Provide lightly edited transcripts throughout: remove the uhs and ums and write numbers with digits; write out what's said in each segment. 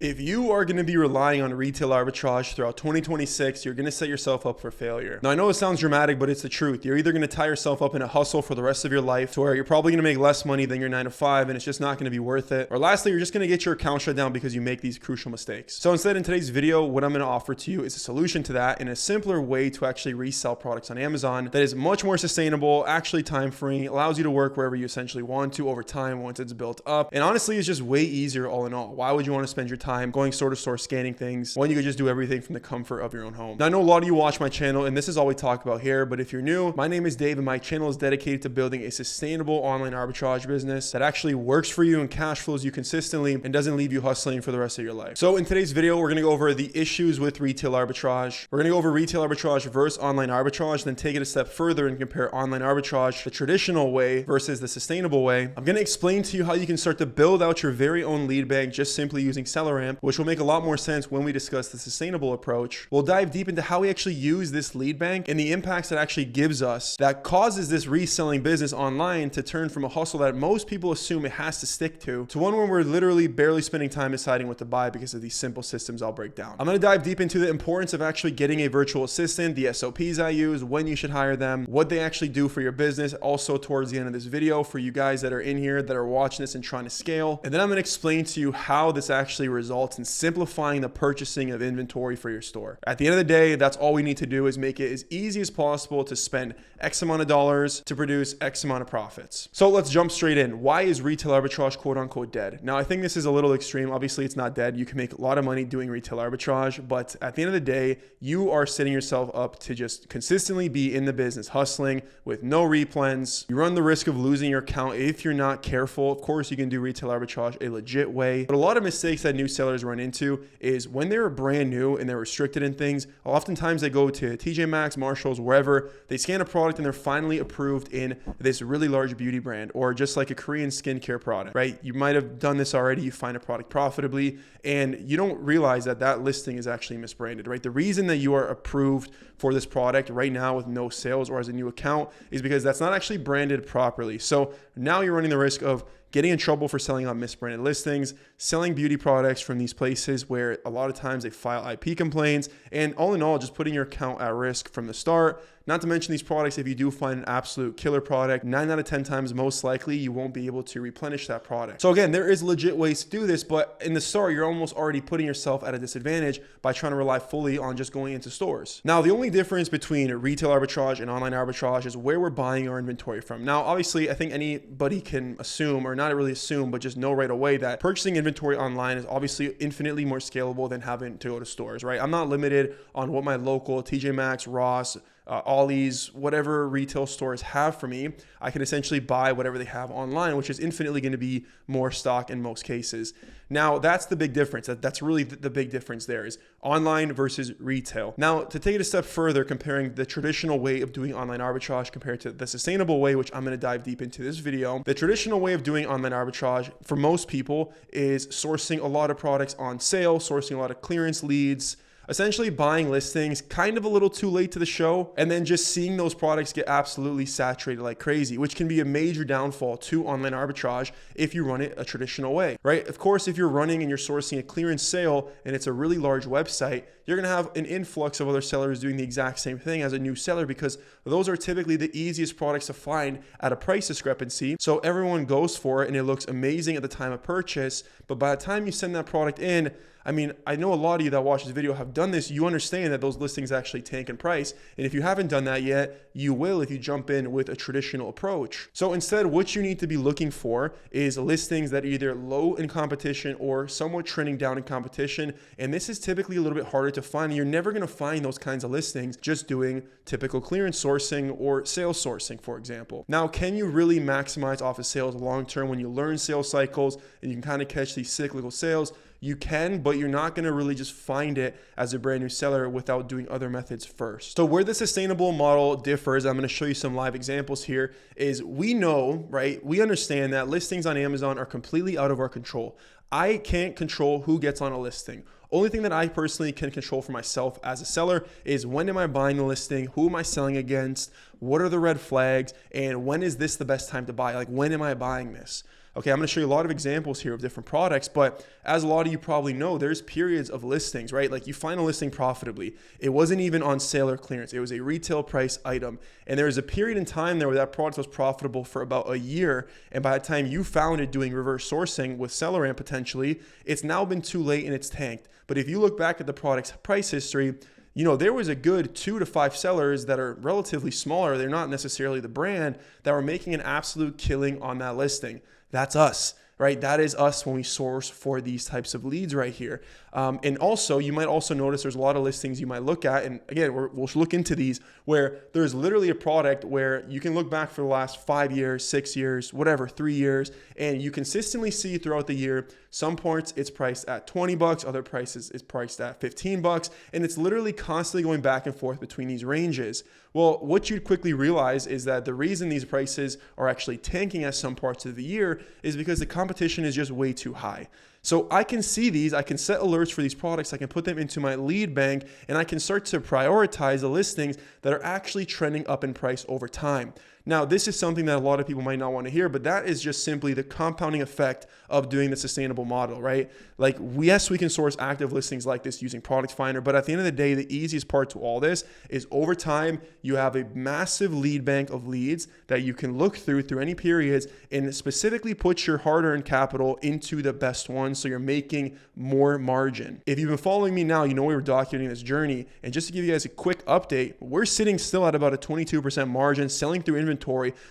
If you are going to be relying on retail arbitrage throughout 2026, you're going to set yourself up for failure. Now, I know it sounds dramatic, but it's the truth. You're either going to tie yourself up in a hustle for the rest of your life to where you're probably going to make less money than your 9 to 5 and it's just not going to be worth it. Or lastly, you're just going to get your account shut down because you make these crucial mistakes. So instead, in today's video, what I'm going to offer to you is a solution to that and a simpler way to actually resell products on Amazon that is much more sustainable, actually time-free, allows you to work wherever you essentially want to over time once it's built up. And honestly, it's just way easier all in all. Why would you want to spend your time going store to store scanning things when you could just do everything from the comfort of your own home? Now, I know a lot of you watch my channel and this is all we talk about here, but if you're new, my name is Dave and my channel is dedicated to building a sustainable online arbitrage business that actually works for you and cash flows you consistently and doesn't leave you hustling for the rest of your life. So in today's video, we're going to go over the issues with retail arbitrage. We're going to go over retail arbitrage versus online arbitrage, then take it a step further and compare online arbitrage, the traditional way versus the sustainable way. I'm going to explain to you how you can start to build out your very own lead bank just simply using SellerAmp, which will make a lot more sense when we discuss the sustainable approach. We'll dive deep into how we actually use this lead bank and the impacts it actually gives us that causes this reselling business online to turn from a hustle that most people assume it has to stick to one where we're literally barely spending time deciding what to buy because of these simple systems I'll break down. I'm going to dive deep into the importance of actually getting a virtual assistant, the SOPs I use, when you should hire them, what they actually do for your business, also towards the end of this video for you guys that are in here that are watching this and trying to scale. And then I'm going to explain to you how this actually results in simplifying the purchasing of inventory for your store. At the end of the day, that's all we need to do is make it as easy as possible to spend X amount of dollars to produce X amount of profits. So let's jump straight in. Why is retail arbitrage quote unquote dead? Now, I think this is a little extreme. Obviously, it's not dead. You can make a lot of money doing retail arbitrage, but at the end of the day, you are setting yourself up to just consistently be in the business, hustling with no replens. You run the risk of losing your account if you're not careful. Of course, you can do retail arbitrage a legit way, but a lot of mistakes that new sellers run into is when they're brand new and they're restricted in things, oftentimes they go to TJ Maxx, Marshalls, wherever, they scan a product and they're finally approved in this really large beauty brand or just like a Korean skincare product, right? You might have done this already. You find a product profitably and you don't realize that that listing is actually misbranded, right? The reason that you are approved for this product right now with no sales or as a new account is because that's not actually branded properly. So now you're running the risk of getting in trouble for selling on misbranded listings, selling beauty products from these places where a lot of times they file IP complaints, and all in all, just putting your account at risk from the start. Not to mention these products, if you do find an absolute killer product, 9 out of 10 times, most likely you won't be able to replenish that product. So again, there is legit ways to do this, but in the start, you're almost already putting yourself at a disadvantage by trying to rely fully on just going into stores. Now, the only difference between retail arbitrage and online arbitrage is where we're buying our inventory from. Now, obviously, I think anybody can assume, or not really assume, but just know right away that purchasing inventory online is obviously infinitely more scalable than having to go to stores, right? I'm not limited on what my local TJ Maxx, Ross, Ollie's, whatever retail stores have for me. I can essentially buy whatever they have online, which is infinitely going to be more stock in most cases. Now, that's the big difference. That's really the big difference there is online versus retail. Now, to take it a step further, comparing the traditional way of doing online arbitrage compared to the sustainable way, which I'm going to dive deep into this video. The traditional way of doing online arbitrage for most people is sourcing a lot of products on sale, sourcing a lot of clearance leads, essentially buying listings kind of a little too late to the show, and then just seeing those products get absolutely saturated like crazy, which can be a major downfall to online arbitrage if you run it a traditional way, right? Of course, if you're running and you're sourcing a clearance sale and it's a really large website, you're gonna have an influx of other sellers doing the exact same thing as a new seller because those are typically the easiest products to find at a price discrepancy. So everyone goes for it and it looks amazing at the time of purchase, but by the time you send that product in, I mean, I know a lot of you that watch this video have done this. You understand that those listings actually tank in price. And if you haven't done that yet, you will if you jump in with a traditional approach. So instead, what you need to be looking for is listings that are either low in competition or somewhat trending down in competition. And this is typically a little bit harder to find. You're never going to find those kinds of listings just doing typical clearance sourcing or sales sourcing, for example. Now, can you really maximize off of sales long term when you learn sales cycles and you can kind of catch these cyclical sales? You can, but you're not going to really just find it as a brand new seller without doing other methods first. So where the sustainable model differs, I'm going to show you some live examples here, is we know, right? We understand that listings on Amazon are completely out of our control. I can't control who gets on a listing. Only thing that I personally can control for myself as a seller is when am I buying the listing? Who am I selling against? What are the red flags? And when is this the best time to buy? Like, when am I buying this? Okay, I'm going to show you a lot of examples here of different products, but as a lot of you probably know, there's periods of listings, right? Like you find a listing profitably. It wasn't even on sale or clearance. It was a retail price item. And there was a period in time there where that product was profitable for about a year. And by the time you found it doing reverse sourcing with SellerAmp potentially, it's now been too late and it's tanked. But if you look back at the product's price history, you know, there was a good 2 to 5 sellers that are relatively smaller. They're not necessarily the brand that were making an absolute killing on that listing. That's us, right? That is us when we source for these types of leads right here. And also, you might also notice there's a lot of listings you might look at. And again, we'll look into these where there's literally a product where you can look back for the last 5 years, 6 years, whatever, 3 years, and you consistently see throughout the year, some points it's priced at 20 bucks, other prices it's priced at 15 bucks. And it's literally constantly going back and forth between these ranges. Well, what you'd quickly realize is that the reason these prices are actually tanking at some parts of the year is because the competition is just way too high. So I can see these, I can set alerts for these products, I can put them into my lead bank, and I can start to prioritize the listings that are actually trending up in price over time. Now, this is something that a lot of people might not want to hear, but that is just simply the compounding effect of doing the sustainable model, right? Like, yes, we can source active listings like this using Product Finder, but at the end of the day, the easiest part to all this is over time, you have a massive lead bank of leads that you can look through any periods and specifically put your hard-earned capital into the best ones so you're making more margin. If you've been following me now, you know we were documenting this journey, and just to give you guys a quick update, we're sitting still at about a 22% margin, selling through inventory.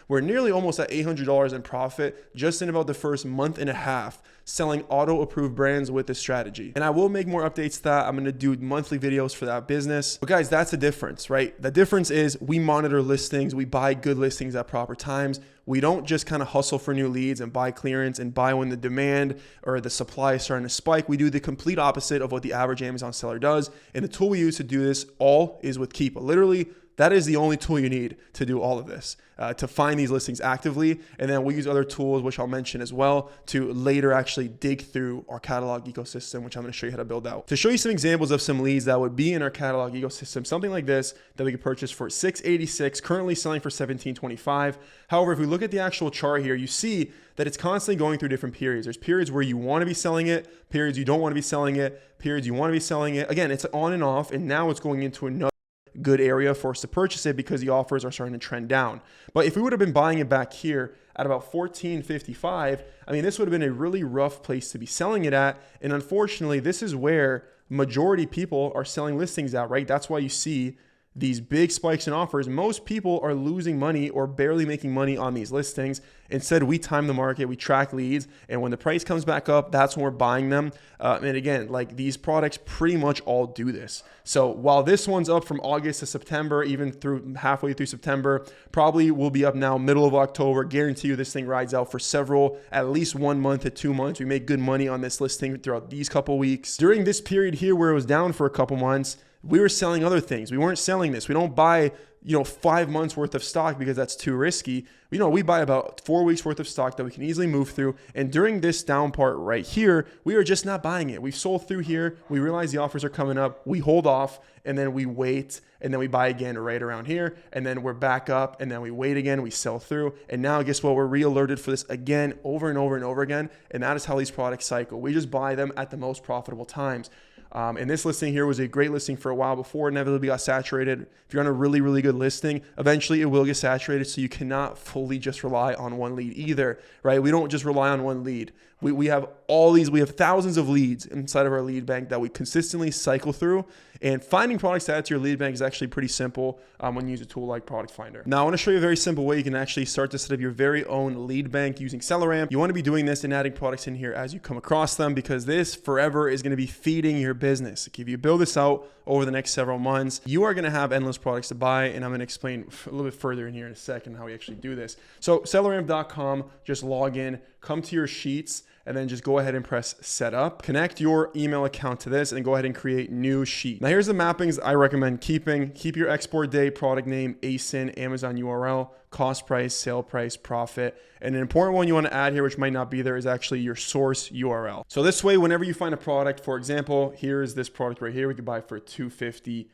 We're nearly almost at $800 in profit just in about the first month and a half selling auto-approved brands with this strategy. And I will make more updates to that. I'm going to do monthly videos for that business. But guys, that's the difference, right? The difference is we monitor listings. We buy good listings at proper times. We don't just kind of hustle for new leads and buy clearance and buy when the demand or the supply is starting to spike. We do the complete opposite of what the average Amazon seller does. And the tool we use to do this all is with Keepa. Literally, that is the only tool you need to do all of this, to find these listings actively. And then we use other tools, which I'll mention as well, to later actually dig through our catalog ecosystem, which I'm going to show you how to build out. To show you some examples of some leads that would be in our catalog ecosystem, something like this that we could purchase for $686, currently selling for $1725. However, if we look at the actual chart here, you see that it's constantly going through different periods. There's periods where you want to be selling it, periods you don't want to be selling it, periods you want to be selling it. Again, it's on and off, and now it's going into another good area for us to purchase it because the offers are starting to trend down. But if we would have been buying it back here at about $14.55, I mean, this would have been a really rough place to be selling it at. And unfortunately, this is where majority people are selling listings at, right? That's why you see these big spikes in offers. Most people are losing money or barely making money on these listings. Instead, we time the market, we track leads, and when the price comes back up, that's when we're buying them. And again, like these products pretty much all do this. So while this one's up from August to September, even through halfway through September, probably will be up now middle of October. Guarantee you this thing rides out for several, at least 1 month to 2 months. We make good money on this listing throughout these couple weeks. During this period here where it was down for a couple months, we were selling other things. We weren't selling this. We don't buy, 5 months worth of stock because that's too risky. We buy about 4 weeks worth of stock that we can easily move through. And during this down part right here, we are just not buying it. We've sold through here. We realize the offers are coming up. We hold off and then we wait and then we buy again right around here. And then we're back up and then we wait again. We sell through. And now guess what? We're re-alerted for this again, over and over and over again. And that is how these products cycle. We just buy them at the most profitable times. And this listing here was a great listing for a while before it inevitably got saturated. If you're on a really, really good listing, eventually it will get saturated. So you cannot fully just rely on one lead either, right? We don't just rely on one lead. We have all these, we have thousands of leads inside of our lead bank that we consistently cycle through. And finding products to add to your lead bank is actually pretty simple when you use a tool like Product Finder. Now, I want to show you a very simple way you can actually start to set up your very own lead bank using SellerAmp. You want to be doing this and adding products in here as you come across them because this forever is going to be feeding your business. If you build this out over the next several months, you are going to have endless products to buy. And I'm going to explain a little bit further in here in a second how we actually do this. So selleramp.com, just log in, come to your sheets, and then just go ahead and press setup. Connect your email account to this and go ahead and create new sheet. Now here's the mappings I recommend keeping. Keep your export date, product name, ASIN, Amazon URL, cost price, sale price, profit. And an important one you want to add here, which might not be there, is actually your source URL. So this way, whenever you find a product, for example, here is this product right here, we could buy for $250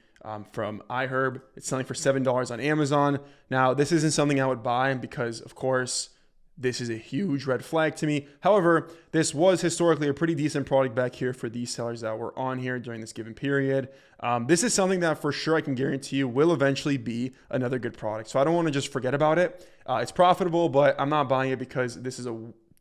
from iHerb. It's selling for $7 on Amazon. Now, this isn't something I would buy because, of course, this is a huge red flag to me. However, this was historically a pretty decent product back here for these sellers that were on here during this given period. This is something that for sure I can guarantee you will eventually be another good product. So I don't want to just forget about it. It's profitable, but I'm not buying it because this is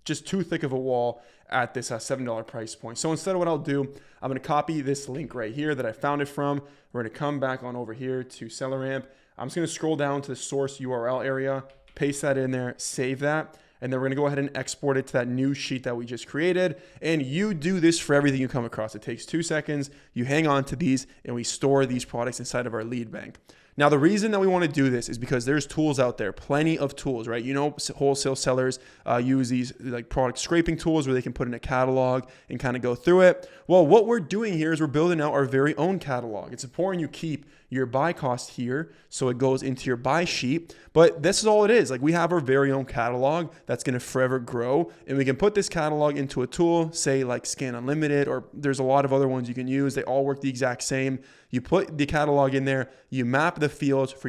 just too thick of a wall at this $7 price point. So instead of what I'll do, I'm going to copy this link right here that I found it from. We're going to come back on over here to SellerAmp. I'm just going to scroll down to the source URL area, paste that in there, save that. And then we're going to go ahead and export it to that new sheet that we just created. And you do this for everything you come across. It takes 2 seconds. You hang on to these and we store these products inside of our lead bank. Now, the reason that we want to do this is because there's tools out there, plenty of tools, right? You know, wholesale sellers use these like product scraping tools where they can put in a catalog and kind of go through it. Well, what we're doing here is we're building out our very own catalog. It's important you keep your buy cost here so it goes into your buy sheet. But this is all it is. Like, we have our very own catalog that's going to forever grow, and we can put this catalog into a tool, say like Scan Unlimited, or there's a lot of other ones you can use. They all work the exact same. You put the catalog in there, you map the fields for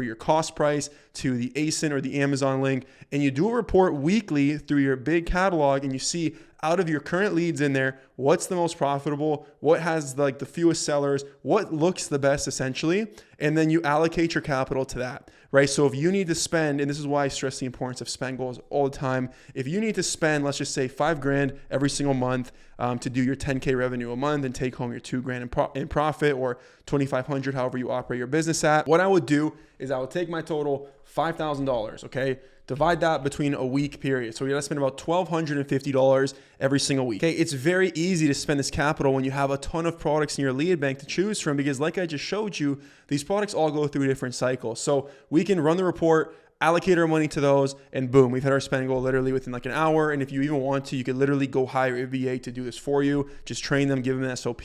your cost price to the ASIN or the Amazon link, and you do a report weekly through your big catalog, and you see out of your current leads in there, what's the most profitable, what has like the fewest sellers, what looks the best essentially, and then you allocate your capital to that, right? So if you need to spend, and this is why I stress the importance of spend goals all the time, if you need to spend, let's just say $5,000 every single month to do your 10K revenue a month and take home your $2,000 in profit, or 2,500, however you operate your business at, what I would do is I would take my total $5,000, okay? Divide that between a week period. So you're gonna spend about $1,250 every single week. Okay, it's very easy to spend this capital when you have a ton of products in your lead bank to choose from, because like I just showed you, these products all go through different cycles. So we can run the report, allocate our money to those, and boom, we've hit our spend goal literally within like an hour. And if you even want to, you could literally go hire a VA to do this for you. Just train them, give them an SOP,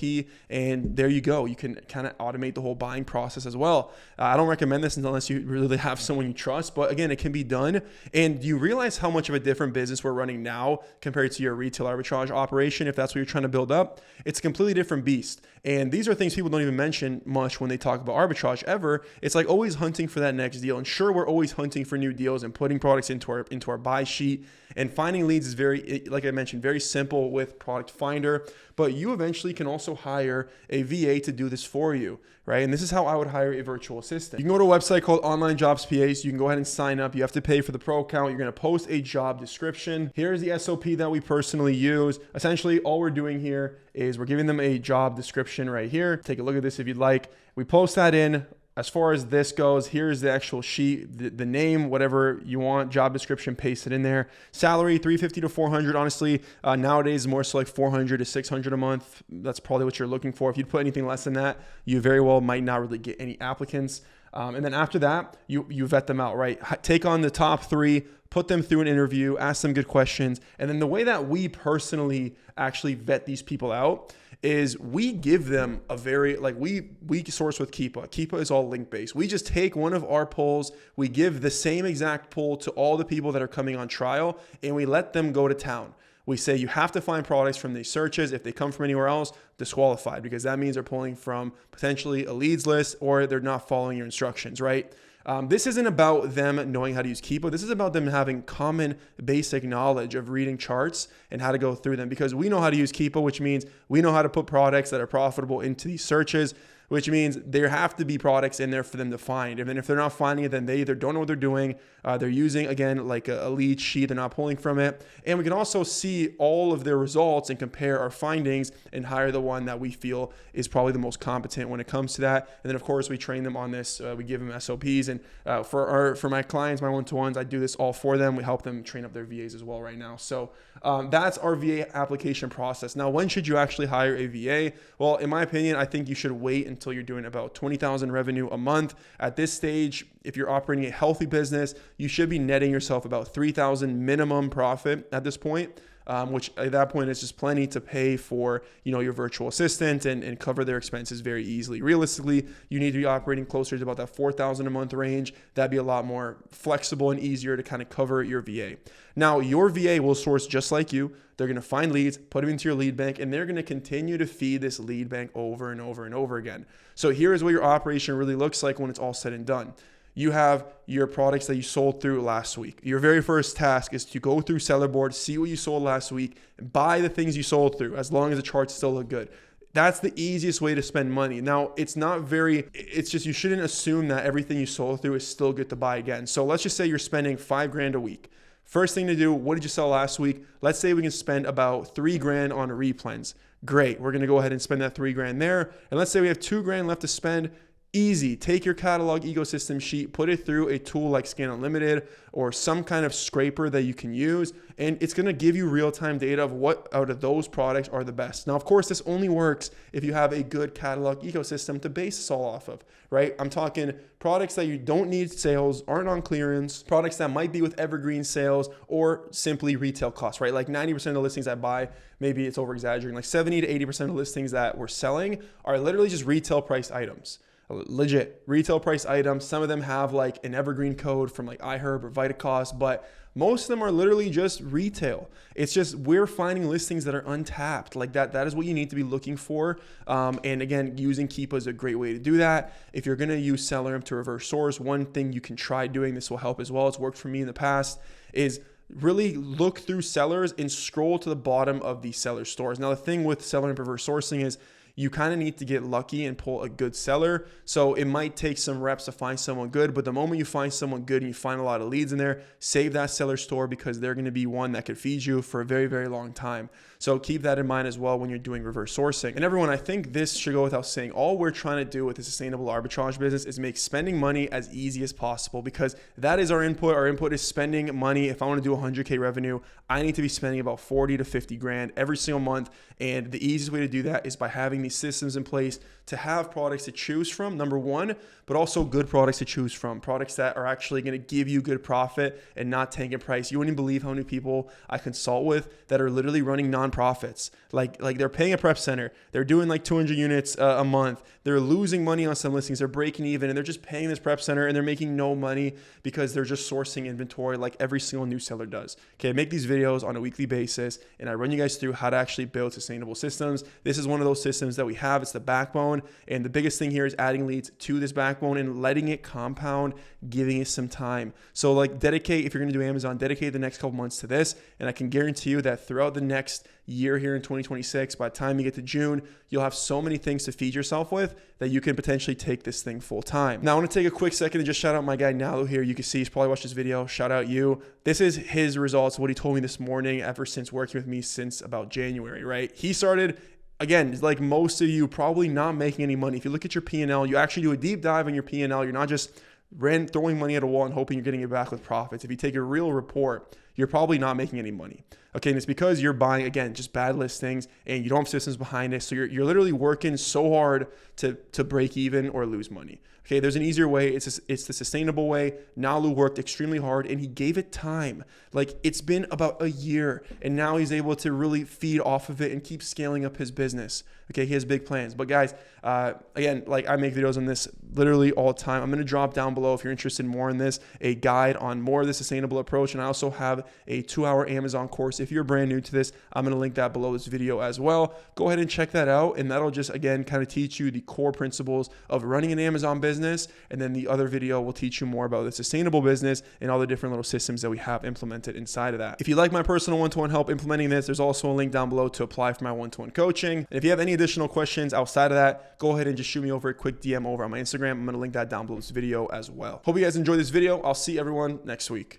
and there you go. You can kind of automate the whole buying process as well. I don't recommend this unless you really have someone you trust, but again, it can be done. And you realize how much of a different business we're running now compared to your retail arbitrage operation. If that's what you're trying to build up, it's a completely different beast. And these are things people don't even mention much when they talk about arbitrage ever. It's like always hunting for that next deal. And sure, we're always hunting for new deals and putting products into our buy sheet, and finding leads is very, like I mentioned, very simple with Product Finder, but you eventually can also hire a VA to do this for you, right? And this is how I would hire a virtual assistant. You can go to a website called Online Jobs PA, so you can go ahead and sign up. You have to pay for the pro account. You're going to post a job description. Here's the SOP that we personally use. Essentially, all we're doing here is we're giving them a job description right here. Take a look at this if you'd like. We post that in. As far as this goes, here's the actual sheet, the name, whatever you want, job description, paste it in there. Salary, $350 to $400. Honestly, nowadays more so like $400 to $600 a month. That's probably what you're looking for. If you'd put anything less than that, you very well might not really get any applicants. And then after that, you vet them out, right? Take on the top 3, put them through an interview, ask them good questions. And then the way that we personally actually vet these people out is we give them a very, like we source with Keepa. Keepa is all link based. We just take one of our polls, we give the same exact poll to all the people that are coming on trial, and we let them go to town. We say you have to find products from these searches. If they come from anywhere else, disqualified, because that means they're pulling from potentially a leads list or they're not following your instructions, right? This isn't about them knowing how to use Keepa. This is about them having common basic knowledge of reading charts and how to go through them, because we know how to use Keepa, which means we know how to put products that are profitable into these searches, which means there have to be products in there for them to find. And then if they're not finding it, then they either don't know what they're doing. They're using, again, like a lead sheet. They're not pulling from it. And we can also see all of their results and compare our findings and hire the one that we feel is probably the most competent when it comes to that. And then, of course, we train them on this. We give them SOPs. And for my clients, my one-to-ones, I do this all for them. We help them train up their VAs as well right now. So that's our VA application process. Now, when should you actually hire a VA? Well, in my opinion, I think you should wait until you're doing about 20,000 revenue a month. At this stage, if you're operating a healthy business, you should be netting yourself about 3,000 minimum profit at this point, which at that point is just plenty to pay for, your virtual assistant and cover their expenses very easily. Realistically, you need to be operating closer to about that 4,000 a month range. That'd be a lot more flexible and easier to kind of cover your VA. Now, your VA will source just like you. They're going to find leads, put them into your lead bank, and they're going to continue to feed this lead bank over and over and over again. So here is what your operation really looks like when it's all said and done. You have your products that you sold through last week. Your very first task is to go through Seller Board, see what you sold last week, and buy the things you sold through as long as the charts still look good. That's the easiest way to spend money. Now, it's just you shouldn't assume that everything you sold through is still good to buy again. So let's just say you're spending $5,000 a week. First thing to do, what did you sell last week? Let's say we can spend about $3,000 on replens. Great, we're gonna go ahead and spend that $3,000 there. And let's say we have $2,000 left to spend. Easy. Take your catalog ecosystem sheet, put it through a tool like Scan Unlimited or some kind of scraper that you can use, and it's going to give you real-time data of what out of those products are the best. Now, of course, this only works if you have a good catalog ecosystem to base this all off of, right? I'm talking products that you don't need sales, aren't on clearance, products that might be with evergreen sales or simply retail costs, right? Like 90% of the listings I buy, maybe it's over-exaggerating, like 70 to 80% of the listings that we're selling are literally just retail price items. Legit retail price items. Some of them have like an evergreen code from like iHerb or Vitacost, but most of them are literally just retail. It's just we're finding listings that are untapped like that. That is what you need to be looking for. And again, using Keepa is a great way to do that. If you're going to use SellerImp to reverse source, one thing you can try doing, this will help as well, it's worked for me in the past, is really look through sellers and scroll to the bottom of these seller stores. Now, the thing with SellerImp reverse sourcing is you kind of need to get lucky and pull a good seller. So it might take some reps to find someone good, but the moment you find someone good and you find a lot of leads in there, save that seller store because they're going to be one that could feed you for a very, very long time. So keep that in mind as well when you're doing reverse sourcing. And everyone, I think this should go without saying, all we're trying to do with the sustainable arbitrage business is make spending money as easy as possible, because that is our input. Our input is spending money. If I want to do 100K revenue, I need to be spending about 40 to 50 grand every single month. And the easiest way to do that is by having these systems in place to have products to choose from, number one, but also good products to choose from, products that are actually going to give you good profit and not tank in price. You wouldn't believe how many people I consult with that are literally running nonprofits. Like they're paying a prep center, they're doing like 200 units a month, they're losing money on some listings, they're breaking even, and they're just paying this prep center and they're making no money because they're just sourcing inventory like every single new seller does. Okay, I make these videos on a weekly basis and I run you guys through how to actually build sustainable systems. This is one of those systems that we have. It's the backbone. And the biggest thing here is adding leads to this backbone and letting it compound, giving it some time. So like dedicate, if you're going to do Amazon, dedicate the next couple months to this. And I can guarantee you that throughout the next year here in 2026, by the time you get to June, you'll have so many things to feed yourself with that you can potentially take this thing full time. Now I want to take a quick second and just shout out my guy Nalu here. You can see he's probably watched this video. Shout out you. This is his results, what he told me this morning ever since working with me since about January, right? He started, again, like most of you, probably not making any money. If you look at your P&L, you actually do a deep dive on your P&L. You're not just throwing money at a wall and hoping you're getting it back with profits. If you take a real report, you're probably not making any money. Okay, and it's because you're buying, again, just bad listings and you don't have systems behind it. So you're literally working so hard to break even or lose money. Okay, there's an easier way. It's the sustainable way. Nalu worked extremely hard and he gave it time. Like it's been about a year and now he's able to really feed off of it and keep scaling up his business. Okay, he has big plans. But guys, again, like I make videos on this literally all the time. I'm going to drop down below, if you're interested more in this, a guide on more of the sustainable approach. And I also have a 2-hour Amazon course. If you're brand new to this, I'm going to link that below this video as well. Go ahead and check that out. And that'll just, again, kind of teach you the core principles of running an Amazon business. And then the other video will teach you more about the sustainable business and all the different little systems that we have implemented inside of that. If you like my personal one-to-one help implementing this, there's also a link down below to apply for my one-to-one coaching. And if you have any additional questions outside of that, go ahead and just shoot me over a quick DM over on my Instagram. I'm going to link that down below this video as well. Hope you guys enjoyed this video. I'll see everyone next week.